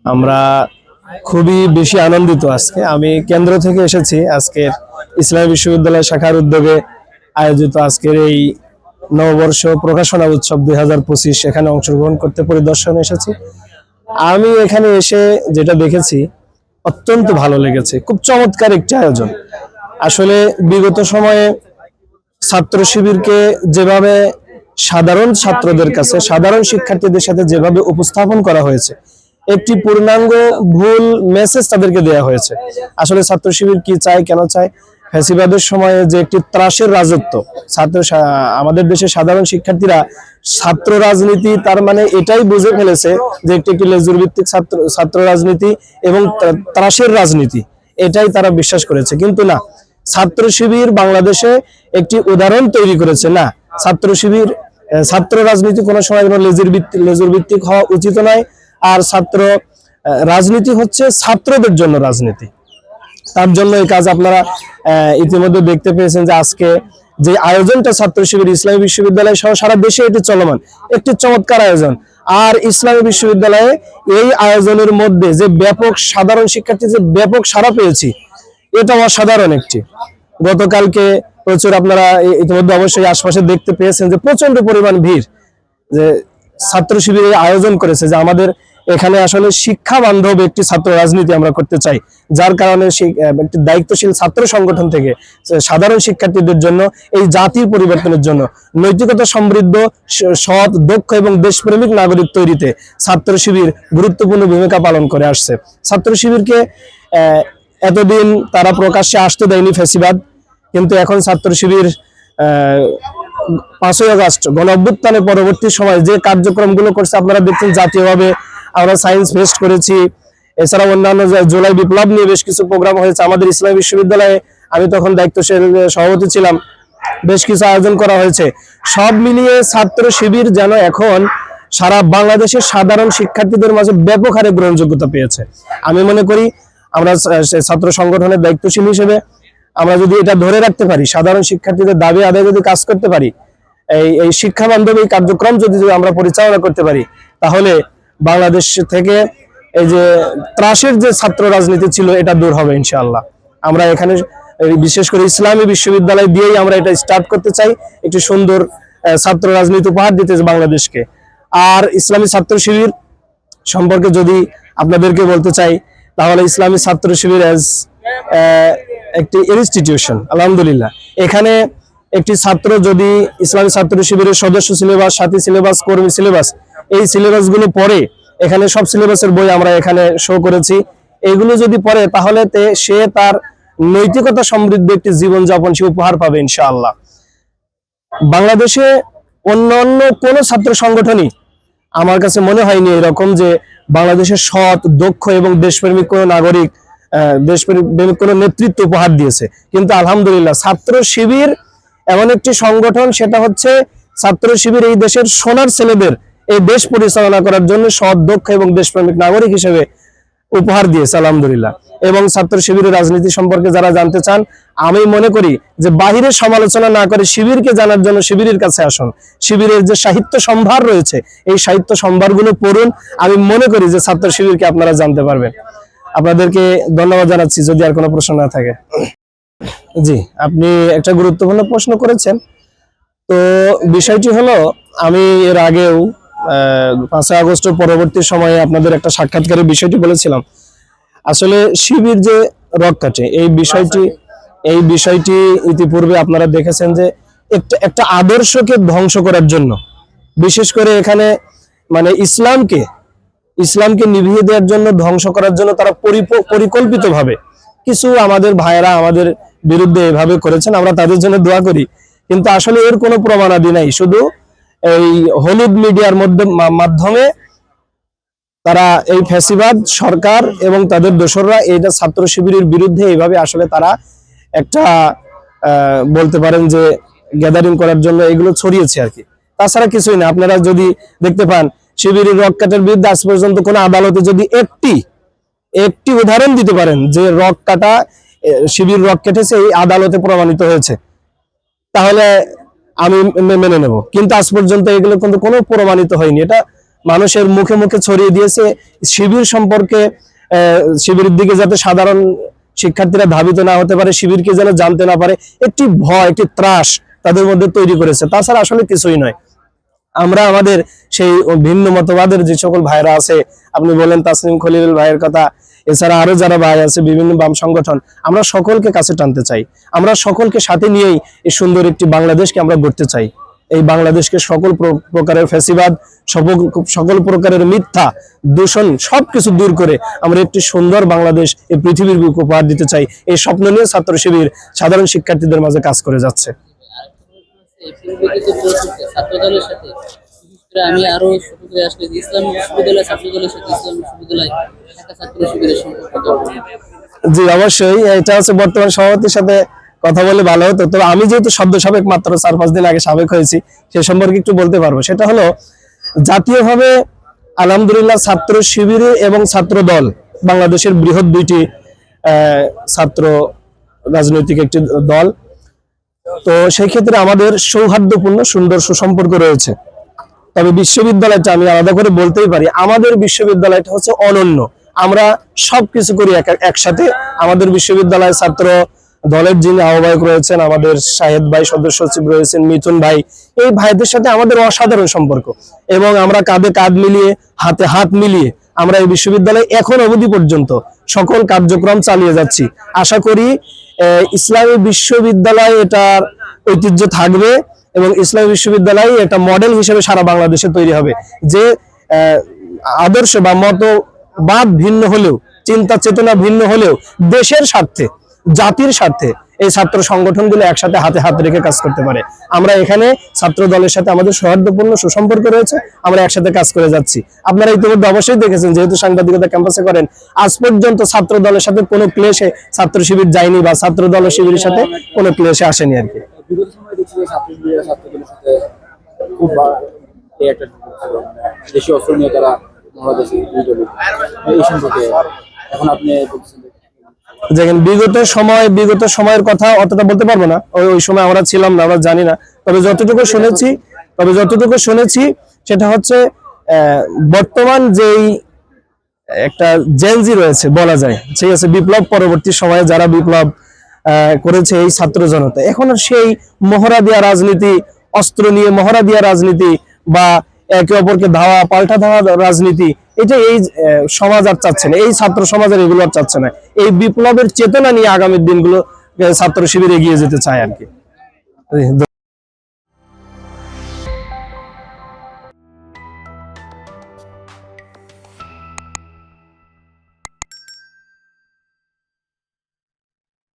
আমরা খুবই বেশি আনন্দিত। আজকে আমি কেন্দ্র থেকে এসেছি। আজকের ইসলামী বিশ্ববিদ্যালয় শাখার উদ্যোগে আয়োজিত আজকের এই নববর্ষ প্রকাশনা উৎসব 2025 এখানে অংশগ্রহণ করতে পরিদর্শনে এসেছি। আমি এখানে এসে যেটা দেখেছি অত্যন্ত ভালো লেগেছে। খুব চমৎকার একটি আয়োজন। আসলে বিগত সময়ে ছাত্র শিবিরকে যেভাবে সাধারণ ছাত্রদের কাছে, সাধারণ শিক্ষার্থীদের সাথে যেভাবে উপস্থাপন করা হয়েছে, একটি পূর্ণাঙ্গ ভুল মেসেজ তাদেরকে দেওয়া হয়েছে। আসলে ছাত্র শিবির কি চায়, কেন চায়? ফ্যাসিবাদের সময়ে যে একটি ত্রাসের রাজত্ব, আমাদের দেশের সাধারণ শিক্ষার্থীরা ছাত্র রাজনীতি তার মানে এটাই বুঝে ফেলেছে যে একটি লেজুর ভিত্তিক ছাত্র রাজনীতি এবং ত্রাসের রাজনীতি, এটাই তারা বিশ্বাস করেছে। কিন্তু না, ছাত্র শিবির বাংলাদেশে একটি উদাহরণ তৈরি করেছে। না, ছাত্র শিবির ছাত্র রাজনীতি কোনো সময় লেজুর ভিত্তিক হওয়া উচিত নয়। আর ছাত্র রাজনীতি হচ্ছে ছাত্রদের জন্য রাজনীতি। তার জন্য এই কাজ আপনারা ইতিমধ্যে দেখতে পেয়েছেন যে আজকে যে আয়োজনটা ছাত্র শিবির ইসলামী বিশ্ববিদ্যালয় সহ সারা দেশে এটি চলমান, একটি চমৎকার আয়োজন। আর ইসলামী বিশ্ববিদ্যালয়ে এই আয়োজনের মধ্যে যে ব্যাপক সাধারণ শিক্ষার্থী যে ব্যাপক সাড়া পেয়েছি, এটা অসাধারণ একটি। গতকালকে প্রচুর আপনারা ইতিমধ্যে অবশ্যই আশপাশে দেখতে পেয়েছেন যে প্রচন্ড পরিমাণ ভিড় যে ছাত্র শিবিরের আয়োজন করেছে। যে আমাদের এখানে আসলে শিক্ষা বান্ধব একটি ছাত্র রাজনীতি আমরা করতে চাই, যার কারণে একটি দায়িত্বশীল ছাত্র সংগঠন থেকে সাধারণ শিক্ষার্থীদের জন্য, এই জাতির পরিবর্তনের জন্য, নৈতিকতা সমৃদ্ধ, সৎ, দক্ষ এবং দেশপ্রেমিক নাগরিক তৈরিতে ছাত্র শিবির গুরুত্বপূর্ণ ভূমিকা পালন করে আসছে। ছাত্র শিবিরকে এতদিন তারা প্রকাশ্যে আসতে দেয়নি ফ্যাসিবাদ, কিন্তু এখন ছাত্র শিবির 5ই আগস্ট গণ অভ্যুত্থানের পরবর্তী সময় যে কার্যক্রমগুলো করছে আপনারা দেখছেন। জাতীয়ভাবে আমরা সায়েন্স ফেস্ট করেছি, এছাড়া অন্যান্য জুলাই বিপ্লব নিয়ে বেশ কিছু প্রোগ্রাম হয়েছে আমাদের ইসলামী বিশ্ববিদ্যালয়ে। আমি তখন দায়িত্বশীল সভাপতি ছিলাম। বেশ কিছু আয়োজন করা হয়েছে। সব মিলিয়ে ছাত্র শিবির যেন এখন সারা বাংলাদেশের সাধারণ শিক্ষার্থীদের মাঝে ব্যাপক হারে গ্রহণযোগ্যতা পেয়েছে। আমি মনে করি আমরা ছাত্র সংগঠনের দায়িত্বশীল হিসেবে আমরা যদি এটা ধরে রাখতে পারি, সাধারণ শিক্ষার্থীদের দাবি আদায় যদি কাজ করতে পারি, এই শিক্ষা বান্ধব এই কার্যক্রম যদি আমরা পরিচালনা করতে পারি, তাহলে বাংলাদেশ থেকে এই যে ত্রাসের যে ছাত্র রাজনীতি ছিল এটা দূর হবে ইনশাআল্লাহ। আমরা এখানে বিশেষ করে ইসলামী বিশ্ববিদ্যালয় দিয়েই আমরা এটা স্টার্ট করতে চাই, একটি সুন্দর ছাত্র রাজনীতি উপহার দিতে বাংলাদেশকে। আর ইসলামী ছাত্র শিবির সম্পর্কে যদি আপনাদেরকে বলতে চাই, তাহলে ইসলামী ছাত্র শিবির এজ একটি ইনস্টিটিউশন, আলহামদুলিল্লাহ, এখানে একটি ছাত্র যদি ইসলামী ছাত্র শিবিরের সদস্য সিলেবাস, সাথী সিলেবাস, কর্মী সিলেবাস, এই সিলেবাসগুলো পড়ে, এখানে সব সিলেবাসের বই আমরা এখানে শো করেছি, এগুলো যদি পড়ে তাহলে সে তার নৈতিকতা সমৃদ্ধ একটি জীবনযাপন সে উপহার পাবে ইনশাআল্লাহ। বাংলাদেশে অন্য কোন ছাত্র সংগঠনই আমার কাছে মনে হয়নি এরকম যে বাংলাদেশের সৎ, দক্ষ এবং দেশপ্রেমিক কোন নাগরিক, দেশপ্রেমিক কোন নেতৃত্ব উপহার দিয়েছে। কিন্তু আলহামদুলিল্লাহ ছাত্র শিবির এমন একটি সংগঠন, সেটা হচ্ছে ছাত্র শিবির এই দেশের সোনার ছেলেদের এই দেশ পরিচালনা করার জন্য সৎ, দক্ষ এবং দেশপ্রেমিক নাগরিক হিসেবে উপহার দিয়েছে আলহামদুলিল্লাহ। এবং ছাত্র শিবিরের রাজনীতি সম্পর্কে যারা জানতে চান, আমি মনে করি যে বাহিরের সমালোচনা না করে শিবিরকে জানার জন্য শিবিরের কাছে আসুন। শিবিরের যে সাহিত্য সম্ভার রয়েছে, এই সাহিত্য সম্ভারগুলো পড়ুন। আমি মনে করি যে ছাত্র শিবিরকে আপনারা জানতে পারবেন। আপনাদেরকে ধন্যবাদ জানাচ্ছি। যদি আর কোনো প্রশ্ন না থাকে। জি, আপনি একটা গুরুত্বপূর্ণ প্রশ্ন করেছেন। তো বিষয়টি হলো, আমি এর আগেও 5ই আগস্টের পরবর্তী সময়ে আপনাদের একটা সাক্ষাৎকারের বিষয়টি বলেছিলাম। আসলে শিবির যে রক কাটে, এই বিষয়টি ইতিপূর্বে আপনারা দেখেছেন যে একটা আদর্শকে ধ্বংস করার জন্য, বিশেষ করে এখানে মানে ইসলামকে নিভিয়ে দেওয়ার জন্য, ধ্বংস করার জন্য তারা পরিকল্পিতভাবে কিছু আমাদের ভাইয়েরা আমাদের বিরুদ্ধে এভাবে করেছেন। আমরা তাদের জন্য দোয়া করি, কিন্তু আসলে এর কোনো প্রমাণাদি নাই। শুধু এই হলুদ মিডিয়ার মাধ্যমে তারা এই ফ্যাসিবাদ সরকার এবং তাদের দোসররা এইটা ছাত্র শিবিরের বিরুদ্ধে এইভাবে আসলে তারা একটা বলতে পারেন যে গ্যাদারিং করার জন্য এগুলো ছড়িয়েছে আর কি। তাছাড়া কিছুই না। আপনারা যদি দেখতে পান, শিবিরের রক কাটার বিরুদ্ধে আজ পর্যন্ত কোনো আদালতে যদি একটি উদাহরণ দিতে পারেন যে রক কাটা, শিবির রক কেটেছে, এই আদালতে প্রমাণিত হয়েছে, তাহলে আমি মেনে নেব। কিন্তু আজ পর্যন্ত এগুলো কিন্তু কোনো প্রমাণিত হয়নি। এটা মানুষের মুখে মুখে ছড়িয়ে দিয়েছে শিবির সম্পর্কে। শিবিরের দিকে যাতে সাধারণ শিক্ষার্থীরা ধাবিত না হতে পারে, শিবিরকে যেন জানতে না পারে, একটি ভয়, একটি ত্রাস তাদের মধ্যে তৈরি করেছে। তাছাড়া আসলে কিছুই নয়। আমরা আমাদের সেই ভিন্ন মতবাদের যে সকল ভাইরা আছে, আপনি বলেন তাসনিম খলিল ভাইয়ের কথা, এছাড়া আরো যারা ভাই আছে বিভিন্ন বাম সংগঠন, আমরা সকলকে কাছে টানতে চাই। আমরা সকলকে সাথে নিয়েই এই সুন্দর একটি বাংলাদেশকে আমরা গড়তে চাই। এই বাংলাদেশকে সকল প্রকারের ফ্যাসিবাদ, সকল প্রকারের মিথ্যা, দূষণ সবকিছু দূর করে আমরা একটি সুন্দর বাংলাদেশ এই পৃথিবীর বুকে উপহার দিতে চাই। এই স্বপ্ন নিয়ে ছাত্র শিবির সাধারণ শিক্ষার্থীদের মাঝে কাজ করে যাচ্ছে। ছাত্রদলের সাথে আমি আরো ছোট করে আসলে ইসলাম বিশ্ববিদ্যালয় ছাত্রদলের সাথে ইসলাম বিশ্ববিদ্যালয় ঢাকা ছাত্র শিবিরের সম্পর্ক। জি অবশ্যই, এটা হচ্ছে বর্তমান সভাপতির সাথে কথা বলে ভালো হতো। তবে আমি যেহেতু সদ্য সাবেক, মাত্র 4-5 দিন আগে সাবেক হয়েছি, সে সম্পর্কে একটু বলতে পারবো। সেটা হলো জাতীয়ভাবে আলহামদুলিল্লাহ ছাত্র শিবির এবং ছাত্র দল বাংলাদেশের বৃহৎ দুইটি ছাত্র রাজনৈতিক একটি দল। তো সেই ক্ষেত্রে আমাদের সৌহার্দ্যপূর্ণ সুন্দর সুসম্পর্ক রয়েছে। তবে বিশ্ববিদ্যালয়টা আমি আলাদা করে বলতেই পারি, আমাদের বিশ্ববিদ্যালয়টা হচ্ছে অনন্য। আমরা সবকিছু করি একসাথে। আমাদের বিশ্ববিদ্যালয় ছাত্র দলের যিনি আহ্বায়ক রয়েছেন, আমাদের শাহেদ ভাই, সদস্য সচিব রয়েছেন মিথুন ভাই, এই ভাইদের সাথে আমাদের অসাধারণ সম্পর্ক এবং আমরা কাঁধে কাঁধ মিলিয়ে, হাতে হাত মিলিয়ে আমরা এই বিশ্ববিদ্যালয়ে এখন অবধি পর্যন্ত সকল কার্যক্রম চালিয়ে যাচ্ছি। আশা করি ইসলামী বিশ্ববিদ্যালয় এটার ঐতিহ্য থাকবে এবং ইসলামী বিশ্ববিদ্যালয় একটা মডেল হিসেবে সারা বাংলাদেশে তৈরি হবে, যে আদর্শ বা মতবাদ ভিন্ন হলেও, চিন্তা চেতনা ভিন্ন হলেও দেশের স্বার্থে, জাতির স্বার্থে এই ছাত্র সংগঠনগুলো একসাথে হাতে হাত রেখে কাজ করতে পারে। আমরা এখানে ছাত্র দলের সাথে আমাদের সৌহার্দ্যপূর্ণ সুসম্পর্ক রয়েছে, আমরা একসাথে কাজ করে যাচ্ছি। আপনারা ইতিমধ্যে অবশ্যই দেখেছেন, যেহেতু সাংবাদিকতা ক্যাম্পাসে করেন, আজ পর্যন্ত ছাত্র দলের সাথে কোনো ক্লেশে ছাত্র শিবির যায়নি বা ছাত্র দল শিবিরের সাথে কোনো ক্লেশে আসেনি আর কি। বিগত সময়ে দেখছি যে ছাত্র শিবিরের ছাত্রদের সাথে খুব একটা দেশীয় অস্ত্র নিয়ে তারা বাংলাদেশে এই সম্পর্কে এখন আপনি বলছেন দেখেন, বিগত সময়ের কথা অতটা বলতে পারবো না, ওই সময় আমরা ছিলাম না, আমরা জানি না। তবে যতটুকু শুনেছি সেটা হচ্ছে বর্তমান যেই একটা জেনজি রয়েছে বলা যায়, ঠিক আছে, বিপ্লব পরবর্তী সময়ে যারা বিপ্লব করেছে এই ছাত্র জনতা, এখন আর সেই মহড়া দেওয়া রাজনীতি, অস্ত্র নিয়ে মহড়া দেওয়া রাজনীতি বা একে অপরকে পাল্টা ধাওয়া রাজনীতি, এটা এই সমাজ আর চাচ্ছে না, এই ছাত্র সমাজের এগুলো আর চাচ্ছে না। এই বিপ্লবের চেতনা নিয়ে আগামী দিনগুলো ছাত্র শিবির এগিয়ে যেতে চায় আর কি।